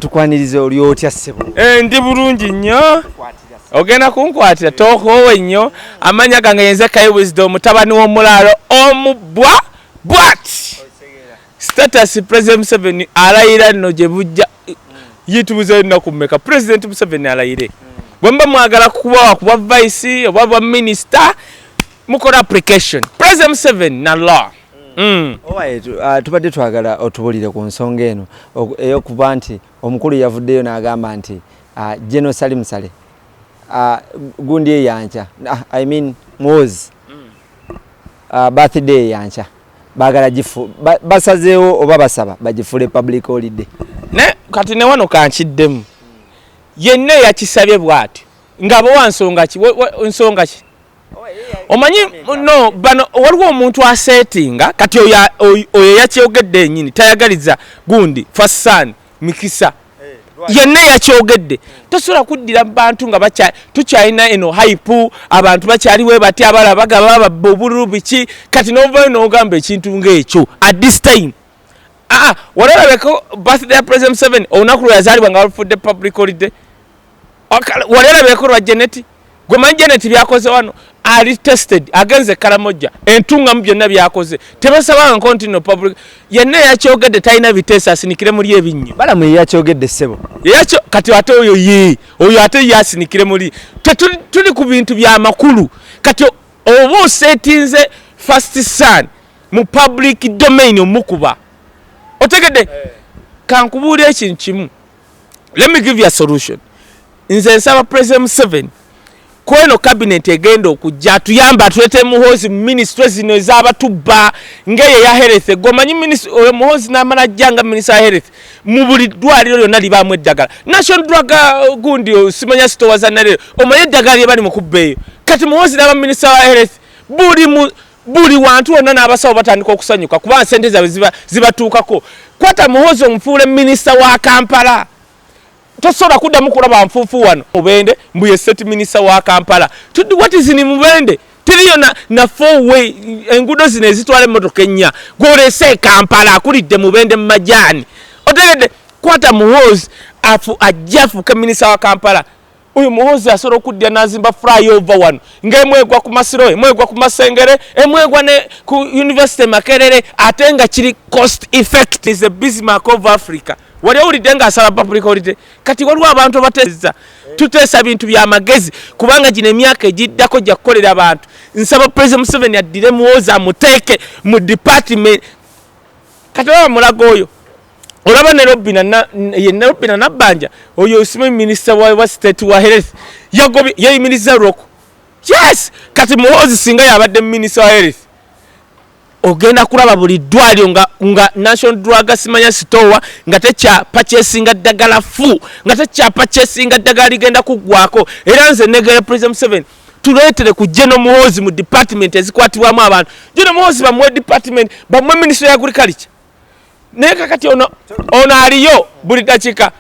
Tukwanirize oli otya ssebo? Ndi bulungi nnyo. Ogenda kunkwatira tokoowe nnyo. Amanya gange yenze Kaye Wisdom mutabani w'omulaalo omubwa bwat. Status President Museveni alayira nno gye bujja yitubuze ennaku mmeka. President Museveni alayire. Bwemba mwagala kuba vice oba minister mukola application. President Museveni na law. Owaye tubadde twagala otubulire ku nsonga eno eyokuba nti omukulu yavuddeyo n'agamba nti General Salim Sale gundi eyancha I mean Muhoozi birthday yancha bagala gifu basazeewo oba basaba bagifule public holiday ne kati ne wano kankiddemu yenna yakisabye bw'ati nga bo wansonga ki nsonga ki omanyi no bano waliwo omuntu asetinga kati oyo yakyogedde nyini tayagaliza gundi Fassan Mikisa yenna yakyogedde tosobola kuddira bantu nga tukyalina eno hype abantu bakyaliwe bati abala bagaba babululu biki kati novayo n'ogamba ekintu ng'ekyo at this time walabeko birthday President Museveni olunaku lwe yazaalibwa nga balufudde public holiday walabeko lwa Janet gwe manyi Janet byakoze wano ali tested agenze Karamoja entungamu byonna byakoze tebasabanga continue public yenna yakyogedde talina biteesa asinikire muri ebinnyo balamu yakyogedde ssebo yakyo kati ate oyo ate yasinikire muri tuli ku bintu bya makulu kati oba osetinze first son mu public domain omukuba otegedde kankubuulira ekintu kimu. Let me give you a solution. Nze nsaba President Museveni kweno cabinet egenda okujja tuyamba tulete Muhoozi ministry zino ez'abatubba ngeye ya health gomanyi ministry Muhoozi n'amala jjanga minister ya health mu buli ddwaliro lyonna libaamu eddagala national drug gundi simanya store za nalero omanyi eddagala lye bali mu kubbeeyo kati Muhoozi n'aba minister wa health buli wantu wonna n'abasawo batandika okusanyuka kubanga sente zaabwe zibatuukako kwata Muhoozi omufuule minister wa Kampala tosobola kuddamu kulaba nfuufu wano mubende mbuye set minister wa Kampala what is in mubende tiriyo na four way engudo zino ezitwala emmotoka ennya gwolese Kampala akulidde mubende mu majani otegedde kwata Muhoozi ajjafuuka minister wa Kampala oyo Muhoozi asobola okuddya n'azimba flyover wano ng'emwegwa ku Masiro emwegwa ku Masengere emwegwa ne ku University Makerere ate nga kiri cost effect is a Bismarck of Africa wali owulidde ng'asaba public holiday kati waliwo abantu abateesa tuteesa bintu by'amagezi kubanga gino emyaka egiddako gya kukolera abantu nsaba President Museveni addire Muhoozi amuteeke mu department kati olaba mulago oyo olaba Nairobi na Nabbanja oyo osimanyi minister wa state wa health yayimiriza lwoko yes kati Muhoozi singa yabadde minister wa health ogenda kulaba buli ddwaliro nga national drug simanya store nga tekya purchasing ddagala fu nga tekya purchasing ddagala ligenda kuggwako era nze negera President Museveni tuleetere ku General Muhoozi mu department ezikwatibwamu abantu General Muhoozi bamuwe department bamuwe ministry ya agriculture naye kakati ono aliyo buli dakika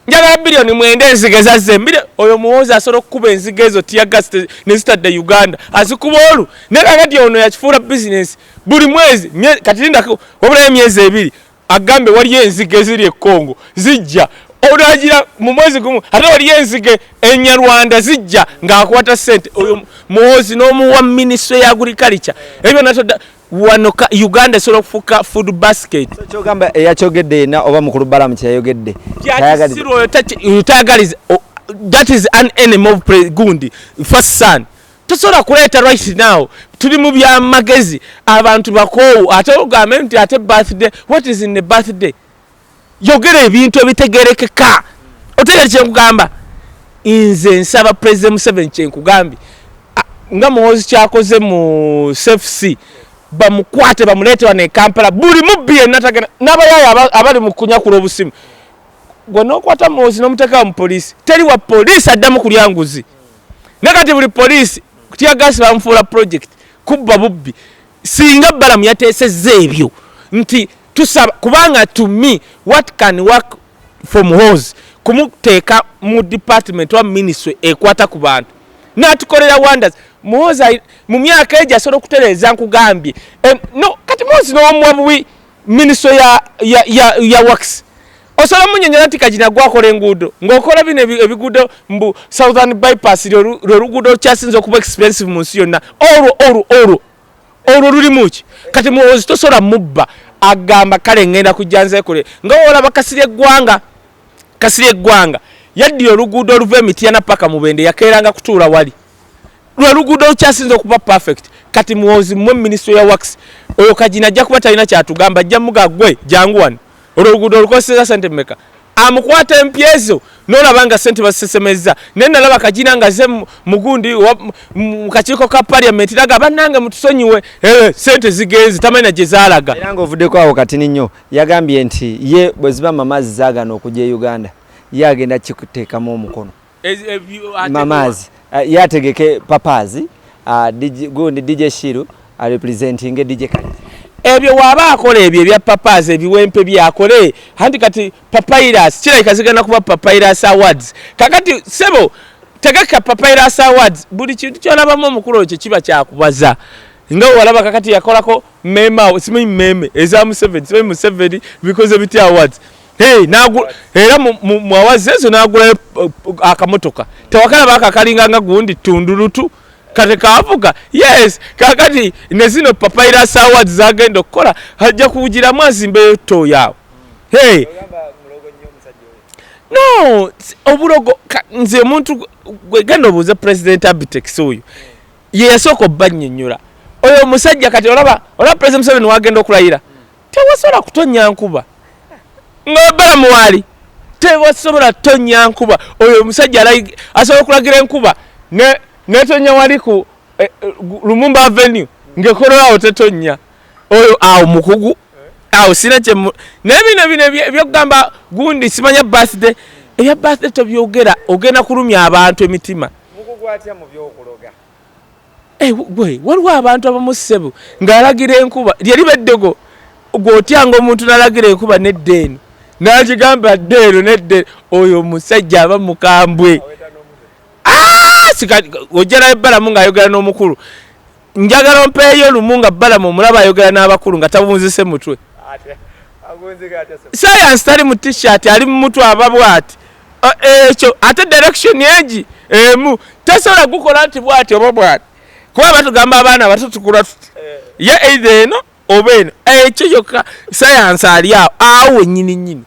njagala bilioni 9 enzige zazzembire oyo Muhoozi asobola okukuba enzige ezo tiyagasite ne zitadde Uganda azikuba olu naye kakati ono yakifuula business buli mwezi kati lindako wabulayo emyezi 2 agambe waliyo enzige eziri e Congo zijja olagira mu mwezi gumu ate waliyo enzige Enyarwanda zijja ng'akwata ssente oyo Muhoozi n'omuwa ministry ya agriculture ebyo natoda wano Uganda esobola okufuuka food basket kyogamba eyakyogedde yenna oba mukulu balamu kyayogedde tayagaliza that is an enemy of gundi Fassan tosobola kuleeta right now tuli mu byamagezi abantu bakoowu ate ogambe nti ate birthday what is in the birthday yogera ebintu ebitegerekeka otegere kyenkugamba nze nsaba President Museveni kyenkugambye nga Muhoozi kyakoze mu CFC bamukwate bamuleete wano e Kampala buli mubbi yenna tagenda n'abayaayo abali mu kunyakula obusimu gwe n'okwata Muhoozi n'omuteeka mu poliisi teri wa poliisi addamu kulya nguzi ne kati buli poliisi kutiyagasi bamufuula project kubba bubbi singa balamu yateesezza ebyo nti tusaba kubanga to me what can work for Muhoozi kumuteeka mu department wa ministry ekwata ku bantu n'atukolera wonders Muhoozi mu myaka egyo asobola okutereeza nkugambye no kati Muhoozi n'omuwa buwi ministry ya works osobola munnyonnyola nti kagina gwakola enguudo ng'okola bino ebiguudo mbu southern bypass lwe luguudo olukyasinza okuba expensive mu nsi yonna olwo lulimu ki kati Muhoozi tosobola mubba agamba kale ngenda kujja nzeekole nga olaba kasirye eggwanga yaddira oluguudo oluva Emityana paka Mubende yakeeranga kutuula wali lwe luguudo olukyasinza okuba perfect kati Muhoozi mmwe minisitule ya wax oyo kagina ajja kuba talina kyatugamba ajja mugagwe jangu wano olwo oluguudo olukoseza sente mmeka amukwata empyezo n'olaba nga sente basesemeza naye nalaba kagina nga ze mugundi mu kakiiko ka parliament raga bannange mutusonyiwe sente zigenze tamanyi na gye zaalaga era ng'ovuddeko awo katini nnyo yagambye nti ye bwe ziba mamaazi zaagana okujja e Uganda ye agenda kikuteekamu omukono mamaazi ye ategeke papaazi gundi DJ Shiru representing DJ Kaye ebyo waaba akola ebyo ebya papaazi ebiwempe byakole anti kati papyrus kirabika zigenda kuba papyrus awards kakati sebo tegeka papyrus awards buli kintu kyolabamu omukulu kye kiba kyakubaza nga walaba kakati yakolako mema simanyi meme eza Museveni simanyi Museveni because bitya awards era mu awards ezo n'agulayo akamotoka tewakalaba akakalinga nga gundi tundulutu kati kaavuga yes kakati ne zino papyrus awards zagenda okukola ajja kuwugiramu azimbeyo tto yawo no obulogo nze omuntu gwegenda obuuza president Abitex oyo ye yasooka obba nnyonnyola oyo omusajja kati olaba president Museveni wagenda okulayira tewasobola kutonnya nkuba ng'obbala muwali tewasobola tonnya nkuba oyo omusajja asobola okulagira enkuba netonya wali ku Lumumba Avenue ngekolola otetonya oyo awo mukugu awo sina kye nebino byokugamba gundi simanya birthday ebya birthday tobyogera ogenda kulumya abantu emitima mukugu atya mu byokuloga gwe waliwo abantu abamusebu ng'alagira enkuba lyeri beddogo gw'otyanga omuntu n'alagira enkuba neddeeno n'agigamba ddeeno neddeeno oyo omusajja aba mukambwe ojjala ebbalamu ng'ayogera n'omukulu njagala mpeeyo lumu nga bbalamu omulaba ayogera n'abakulu nga tabunzise mutwe science tali mu t-shirt ali mu mutwe aba bw'ati ekyo ate direction egi emu tasobola gukola nti bw'ati oba bw'ati kuba batugamba abaana bato tukula ye either eno oba eno ekyo kyokka science ali awo wennyini nnyini